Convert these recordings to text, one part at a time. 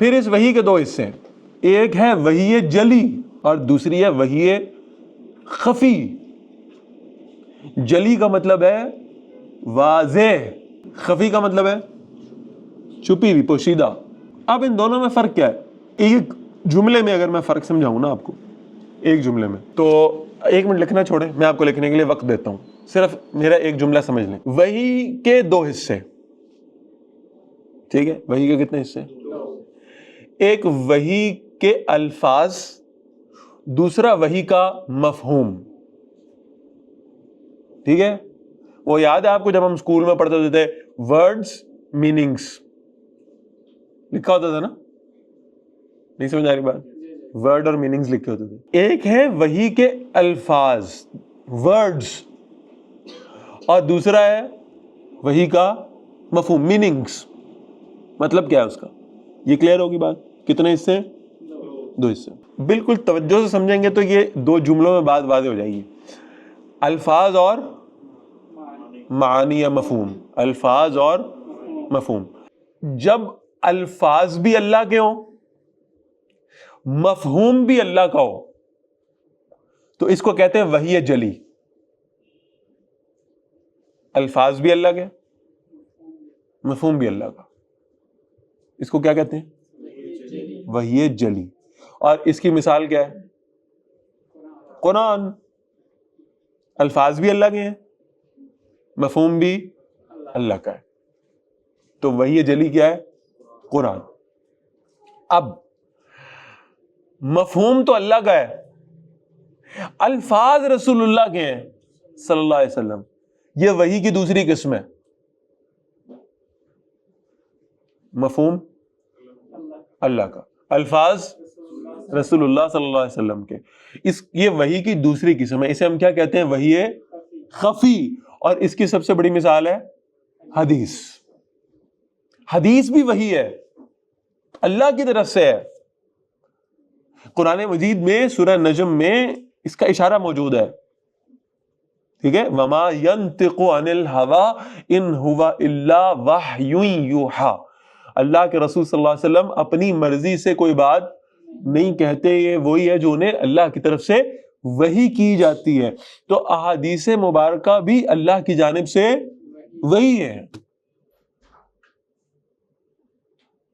پھر اس وحی کے دو حصے ہیں، ایک ہے وحی جلی اور دوسری ہے وحی خفی۔ جلی کا مطلب ہے واضح، خفی کا مطلب ہے چھپی ہوئی، پوشیدہ۔ اب ان دونوں میں فرق کیا ہے؟ ایک جملے میں اگر میں فرق سمجھاؤں نا آپ کو، ایک جملے میں، تو 1 منٹ لکھنا چھوڑیں، میں آپ کو لکھنے کے لیے وقت دیتا ہوں، صرف میرا ایک جملہ سمجھ لیں۔ وحی کے 2 حصے، ٹھیک ہے؟ وحی کے کتنے حصے؟ ایک وحی کے الفاظ، دوسرا وحی کا مفہوم، ٹھیک ہے؟ وہ یاد ہے آپ کو جب ہم اسکول میں پڑھتے ہوتے تھے ورڈز میننگز لکھا ہوتا تھا نا؟ نہیں سمجھ آ رہی بات؟ ورڈ اور میننگز لکھے ہوتے تھے۔ ایک ہے وحی کے الفاظ، ورڈز، اور دوسرا ہے وحی کا مفہوم، میننگز۔ مطلب کیا ہے اس کا؟ یہ کلیئر ہوگی بات؟ کتنے حصے ہیں؟ 2 حصے۔ بالکل توجہ سے سمجھیں گے تو یہ 2 جملوں میں بات واضح ہو جائے گی۔ الفاظ اور معانی یا مفہوم، الفاظ اور مفہوم۔ جب الفاظ بھی اللہ کے ہوں، مفہوم بھی اللہ کا ہو، تو اس کو کہتے ہیں وحی جلی۔ الفاظ بھی اللہ کے، مفہوم بھی اللہ کا، اس کو کیا کہتے ہیں؟ وحی جلی۔ اور اس کی مثال کیا ہے؟ قرآن۔ الفاظ بھی اللہ کے ہیں، مفہوم بھی اللہ کا ہے، تو وحی جلی کیا ہے؟ قرآن۔ اب مفہوم تو اللہ کا ہے، الفاظ رسول اللہ کے ہیں صلی اللہ علیہ وسلم، یہ وحی کی دوسری قسم ہے۔ مفہوم اللہ کا، الفاظ رسول اللہ صلی اللہ علیہ وسلم کے، یہ وحی کی دوسری قسم ہے۔ اسے ہم کیا کہتے ہیں؟ وحی خفی۔ اور اس کی سب سے بڑی مثال ہے حدیث۔ حدیث بھی وحی ہے، اللہ کی طرف سے ہے۔ قرآن مجید میں سورہ نجم میں اس کا اشارہ موجود ہے، ٹھیک ہے؟ وَمَا يَنْطِقُ عَنِ الْهَوَىٰ إِنْ هُوَ إِلَّا وَحْيٌ يُوحَىٰ۔ اللہ کے رسول صلی اللہ علیہ وسلم اپنی مرضی سے کوئی بات نہیں کہتے، یہ وہی ہے جو انہیں اللہ کی طرف سے وحی کی جاتی ہے۔ تو احادیث مبارکہ بھی اللہ کی جانب سے وحی ہے۔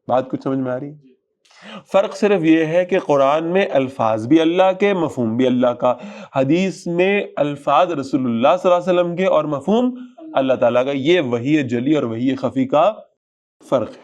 بات کچھ سمجھ میں آ رہی ہے؟ فرق صرف یہ ہے کہ قرآن میں الفاظ بھی اللہ کے، مفہوم بھی اللہ کا۔ حدیث میں الفاظ رسول اللہ صلی اللہ علیہ وسلم کے اور مفہوم اللہ تعالیٰ کا۔ یہ وحی جلی اور وحی خفی کا فرق ہے۔